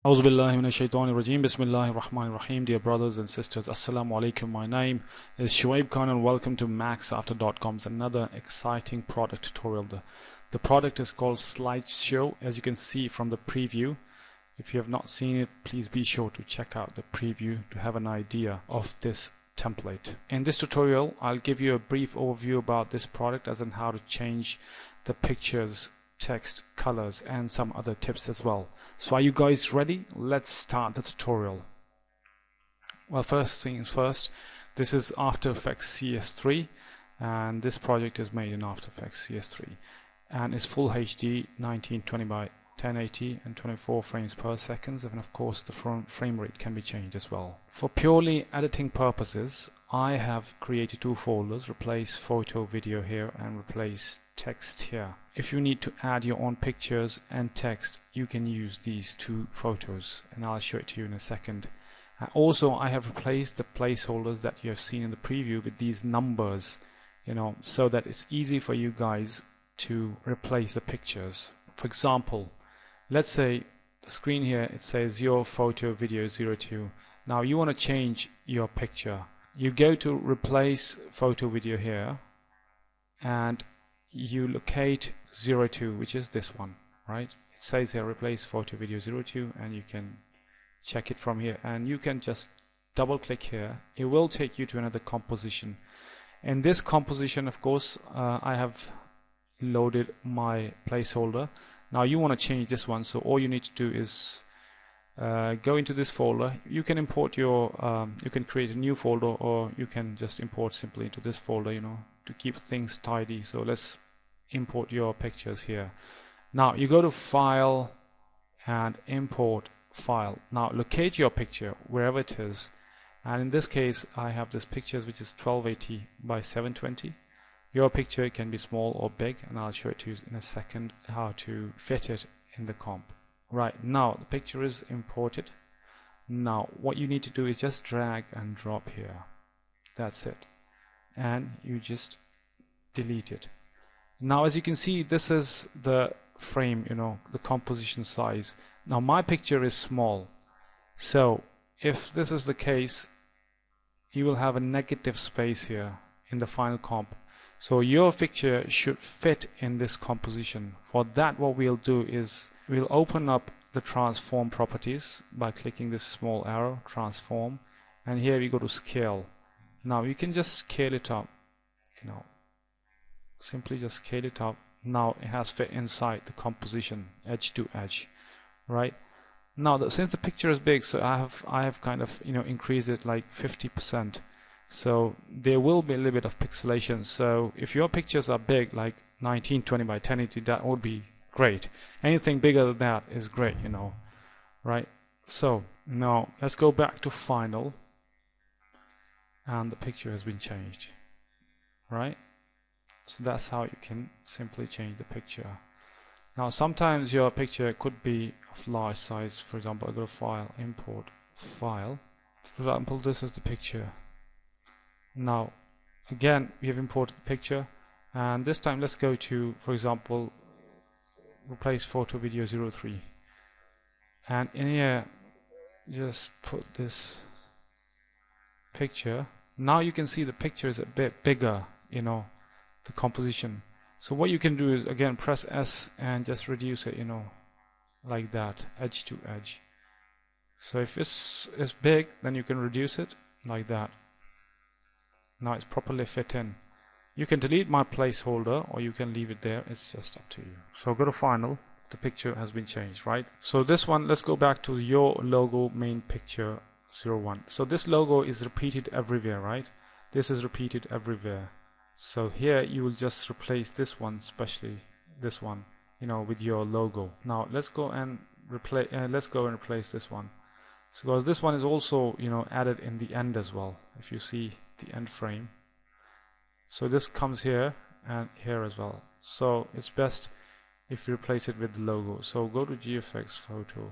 Auzubillahiminashaitanirrajim. Bismillahirrahmanirrahim. Dear brothers and sisters, Assalamu alaikum. My name is Shuaib Khan and welcome to Maxafter.com's another exciting product tutorial. The product is called Slideshow, as you can see from the preview. If you have not seen it, please be sure to check out the preview to have an idea of this template. In this tutorial, I'll give you a brief overview about this product as in how to change the pictures, text, colors, and some other tips as well. So are you guys ready? Let's start the tutorial. Well, first things first, this is After Effects CS3 and this project is made in After Effects CS3 and is full HD 1920 by 1080 and 24 frames per second, and of course the frame rate can be changed as well. For purely editing purposes, I have created two folders: replace photo video here and replace text here. If you need to add your own pictures and text, you can use these two photos and I'll show it to you in a second. Also, I have replaced the placeholders that you have seen in the preview with these numbers, so that it's easy for you guys to replace the pictures. For example, let's say the screen here, it says your photo video 02. Now you want to change your picture. You go to replace photo video here and you locate 02, which is this one, right? It says here replace photo video 02 and you can check it from here and you can just double click here. It will take you to another composition. In this composition, of course, I have loaded my placeholder. Now you want to change this one, so all you need to do is go into this folder. You can import your you can create a new folder or you can just import simply into this folder, to keep things tidy. So let's import your pictures here. Now you go to File and Import File. Now locate your picture wherever it is, and in this case I have this pictures which is 1280 by 720. Your picture can be small or big, and I'll show it to you in a second how to fit it in the comp. Right, now the picture is imported. Now what you need to do is just drag and drop here. That's it. And you just delete it. Now as you can see, this is the frame, the composition size. Now my picture is small. So if this is the case, you will have a negative space here in the final comp. So your picture should fit in this composition. For that, what we'll do is we'll open up the transform properties by clicking this small arrow, transform, and here we go to scale. Now you can just scale it up, simply just scale it up. Now it has fit inside the composition, edge to edge, right? Now since the picture is big, so I have kind of increased it like 50%. So there will be a little bit of pixelation. So if your pictures are big, like 1920 by 1080, that would be great. Anything bigger than that is great, right? So now let's go back to final, and the picture has been changed, right? So that's how you can simply change the picture. Now sometimes your picture could be of large size. For example, I go to File, Import, File. For example, this is the picture. Now again we have imported the picture, and this time let's go to, for example, replace photo video 03, and in here just put this picture. Now you can see the picture is a bit bigger, the composition. So what you can do is again press S and just reduce it, like that, edge to edge. So if it's big, then you can reduce it like that. Now it's properly fit in. You can delete my placeholder or you can leave it there. It's just up to you. So go to final. The picture has been changed, right? So this one, let's go back to your logo main picture 01. So this logo is repeated everywhere, right? This is repeated everywhere. So here you will just replace this one, especially this one, with your logo. Now let's go and replace this one. So because this one is also added in the end as well. If you see the end frame, so this comes here and here as well. So it's best if you replace it with the logo. So go to GFX photo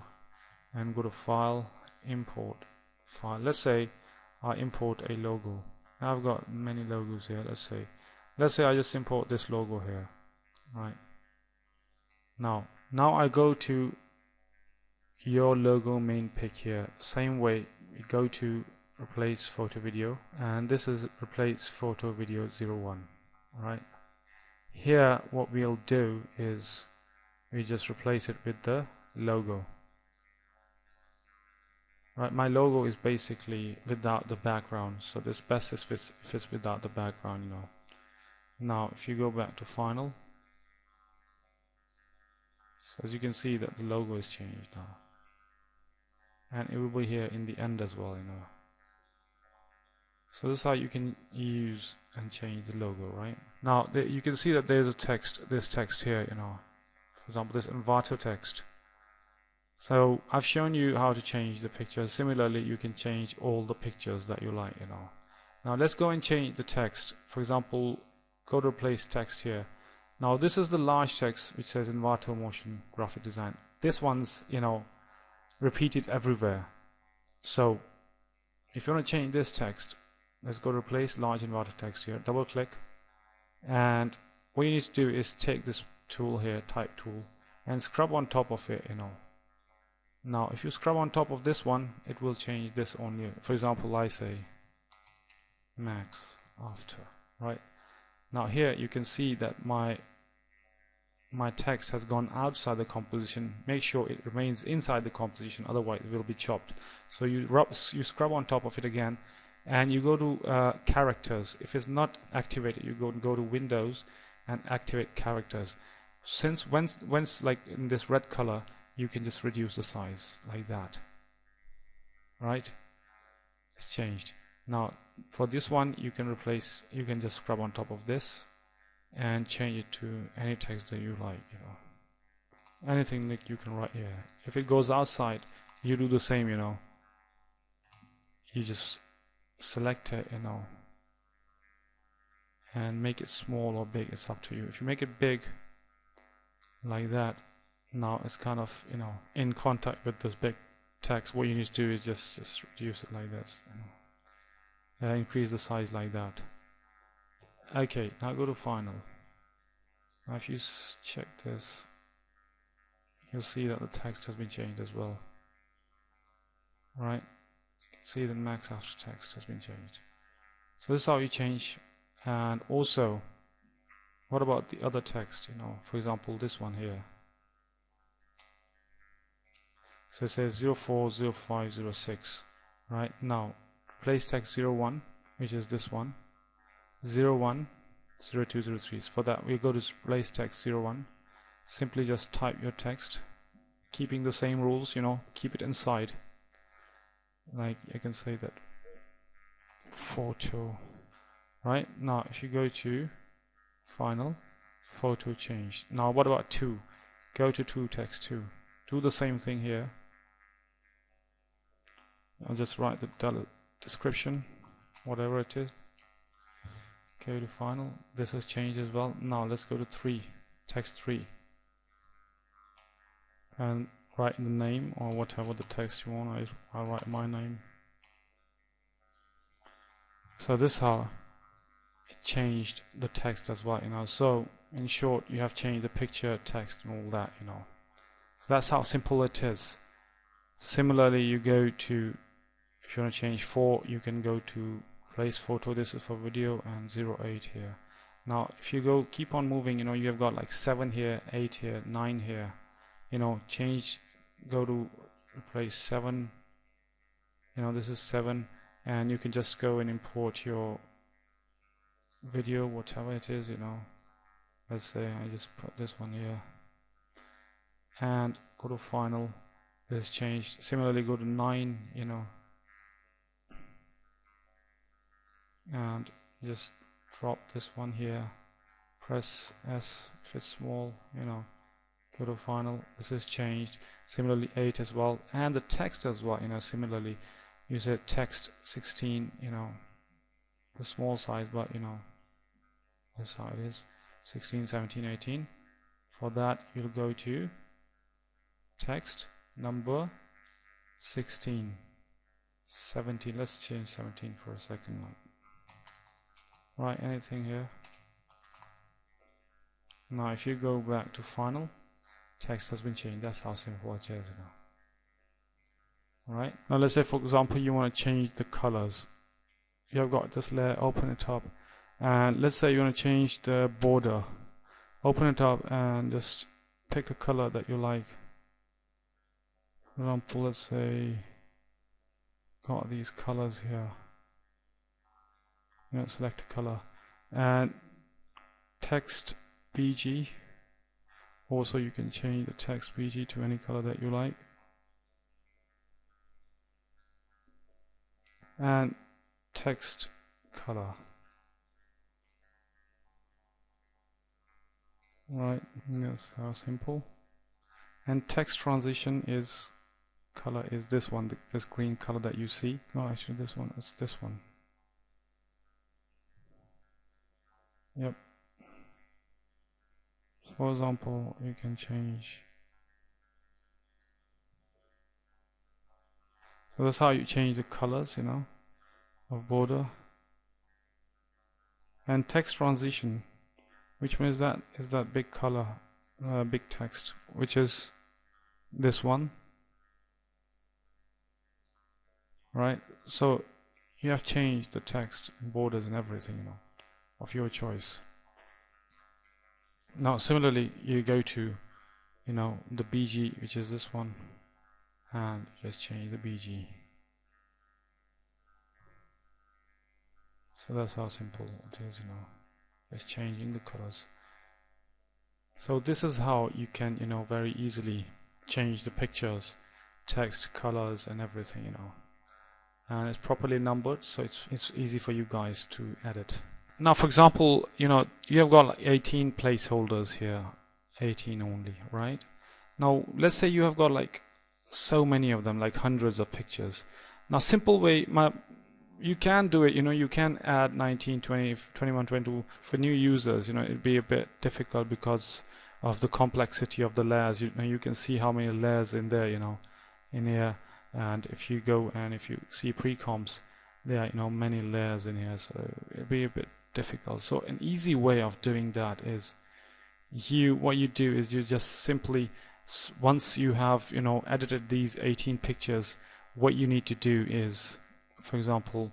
and go to File, Import File. Let's say I import a logo. Now I've got many logos here. Let's say I just import this logo here, right? Now I go to your logo main pic here. Same way, we go to replace photo video, and this is replace photo video 01. Right here, what we'll do is we just replace it with the logo. Right, my logo is basically without the background, so this best is if it's without the background, you know. Now if you go back to final, so as you can see that the logo is changed now, and it will be here in the end as well, you know. So this is how you can use and change the logo. Right now you can see that there's a text, this text here, you know, for example this Envato text. So I've shown you how to change the pictures. Similarly, you can change all the pictures that you like, you know. Now let's go and change the text. For example, go to replace text here. Now this is the large text which says Envato Motion Graphic Design. This one's, you know, repeated everywhere. So if you want to change this text, let's go to replace large Envato text here. Double click, and what you need to do is take this tool here, type tool, and scrub on top of it, you know. Now if you scrub on top of this one, it will change this only. For example, I say Maxafter. Right now here you can see that my text has gone outside the composition. Make sure it remains inside the composition, otherwise it will be chopped. So you scrub on top of it again, and you go to characters. If it's not activated, you go to Windows and activate characters. Since once like in this red color, you can just reduce the size like that. Right, it's changed. Now for this one, you can just scrub on top of this and change it to any text that you like, you know, anything like you can write here. If it goes outside, you do the same, you know. You just select it, you know, and make it small or big. It's up to you. If you make it big like that, now it's kind of, you know, in contact with this big text. What you need to do is just reduce it like this, you know. Increase the size like that. Okay, now go to final. Now if you check this, you'll see that the text has been changed as well. Right, you can see that Maxafter text has been changed. So this is how you change. And also, what about the other text, you know, for example this one here. So it says 040506. Right now replace text 01, which is this one, 01 0203. For that we go to replace text 01. Simply just type your text, keeping the same rules, you know, keep it inside. Like I can say that photo. Right now if you go to final, photo changed. Now what about 2? Go to 2 text 2. Do the same thing here. I'll just write the description, whatever it is. Go to final. This has changed as well. Now let's go to 3, text 3, and write the name or whatever the text you want. I'll write my name. So this is how it changed the text as well, you know. So in short, you have changed the picture, text, and all that, you know. So that's how simple it is. Similarly, you go to, if you want to change 4, you can go to replace photo. This is for video, and 08 here. Now if you go keep on moving, you know, you have got like 7 here, 8 here, 9 here, you know. Change, go to replace 7, you know, this is 7, and you can just go and import your video, whatever it is, you know. Let's say I just put this one here and go to final. This is changed. Similarly, go to 9, you know, and just drop this one here, press S if it's small, you know, go to final. This is changed. Similarly 8 as well, and the text as well, you know. Similarly you said text 16, you know, the small size, but you know, that's how it is. 16, 17, 18. For that you'll go to text number 16, 17. Let's change 17 for a second. Right, anything here. Now if you go back to final, text has been changed. That's how simple it is, you know. Right, now let's say for example you want to change the colors. You've got this layer, open it up, and let's say you want to change the border. Open it up and just pick a color that you like. For example, let's say got these colors here. Select a color and text BG. Also you can change the text BG to any color that you like. And text color. Right, that's how simple. And text transition is color is this one, this green color that you see. No, actually this one is this one. Yep. For example, you can change. So that's how you change the colors, of border. And text transition, which one is that? Is that big color, big text, which is this one. Right? So you have changed the text, borders and everything, of your choice. Now similarly, you go to, the BG, which is this one, and just change the BG. So that's how simple it is, just changing the colors. So this is how you can, very easily change the pictures, text, colors and everything, and it's properly numbered, so it's easy for you guys to edit. Now for example, you have got like 18 placeholders here, 18 only, right? Now let's say you have got like so many of them, like hundreds of pictures. Now simple way, you can do it, you can add 19, 20, 21, 22 for new users. It'd be a bit difficult because of the complexity of the layers. You can see how many layers in there, in here. And if you go and if you see pre-comps, there are many layers in here, so it'd be a bit difficult. So an easy way of doing that is what you do is you just simply, once you have edited these 18 pictures, what you need to do is, for example,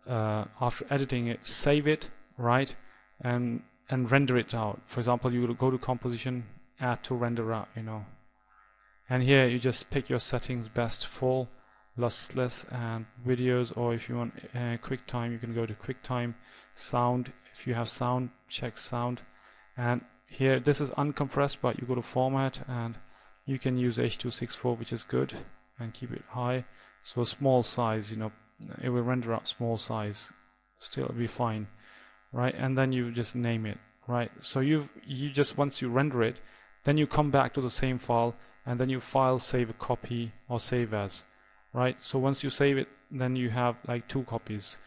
after editing it, save it, right, and render it out. For example, you would go to composition, add to render out, and here you just pick your settings, best, full, lossless, and videos, or if you want QuickTime, you can go to QuickTime. Sound, if you have sound, check sound. And here this is uncompressed, but you go to format and you can use H.264, which is good, and keep it high. So small size, it will render out small size, still it'll be fine, right? And then you just name it, right? So you just, once you render it, then you come back to the same file and then you file save a copy or save as, right? So once you save it, then you have like 2 copies.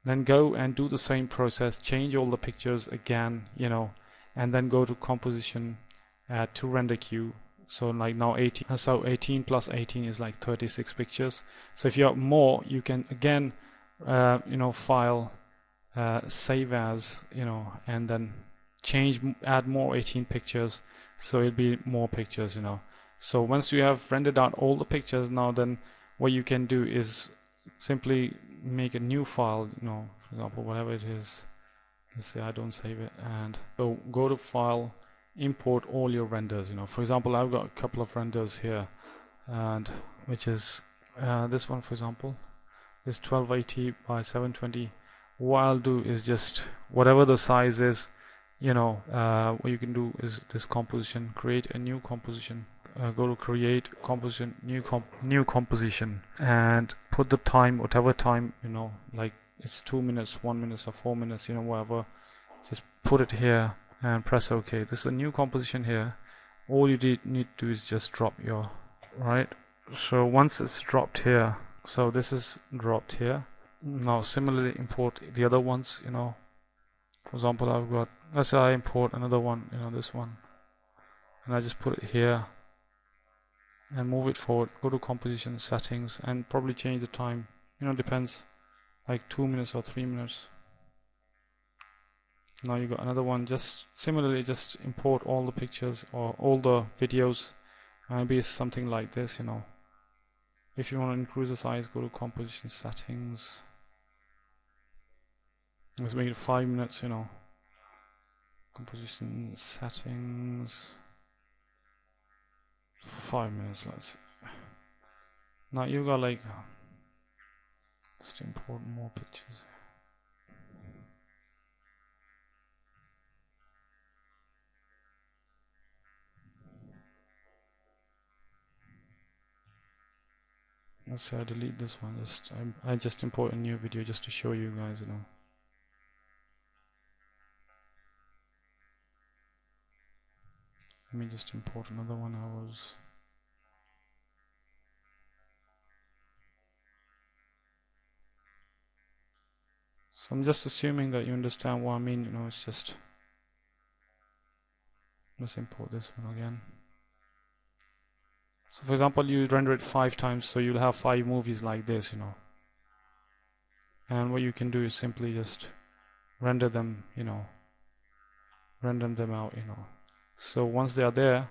Then go and do the same process, change all the pictures again, and then go to composition, add to render queue. So like now 18, so 18 plus 18 is like 36 pictures. So if you have more, you can again file save as, and then add more 18 pictures, so it'll be more pictures. So once you have rendered out all the pictures, now then what you can do is simply make a new file, for example, whatever it is. Let's say I don't save it, and so go to file, import all your renders. For example, I've got a couple of renders here, and which is this one, for example, is 1280 by 720. What I'll do is just whatever the size is, what you can do is this composition, create a new composition. Go to create composition, new composition, and put the time, whatever time, like it's 2 minutes, 1 minute, or 4 minutes, whatever. Just put it here and press OK. This is a new composition here. All you need to do is just drop your, right? So once it's dropped here, so this is dropped here. Now similarly import the other ones, for example, I've got, let's say I import another one, this one, and I just put it here and move it forward. Go to composition settings and probably change the time, depends, like 2 minutes or 3 minutes. Now you got another one. Just similarly, just import all the pictures or all the videos. Maybe it's something like this, If you want to increase the size, go to composition settings. Let's make it 5 minutes, you know. Composition settings. 5 minutes, let's see. Now you got like, just import more pictures. Let's say I delete this one. I just import a new video just to show you guys, you know. Let me just import another one. So I'm just assuming that you understand what I mean, you know. It's just, let's import this one again. So for example, you render it 5 times, so you'll have 5 movies like this, you know. And what you can do is simply just render them, you know, render them out, you know. So once they are there,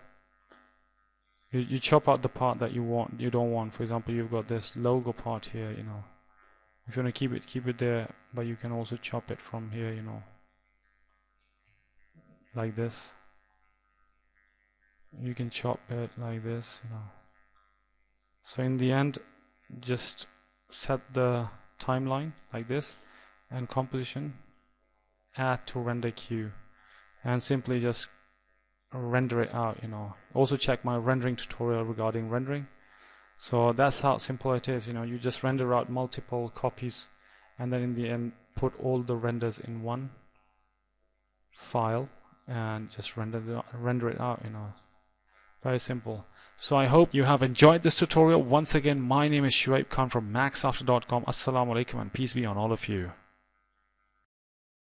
you chop out the part that you don't want. For example, you've got this logo part here, you know. If you want to keep it there, but you can also chop it from here, you know, like this. You can chop it like this, you know. So in the end, just set the timeline like this, and composition, add to render queue, and simply just render it out, you know. Also check my rendering tutorial regarding rendering. So that's how simple it is, you know. You just render out multiple copies, and then in the end put all the renders in one file and just render it out, you know. Very simple. So I hope you have enjoyed this tutorial. Once again, my name is Shuaib Khan from Maxafter.com. Assalamu alaikum and peace be on all of you.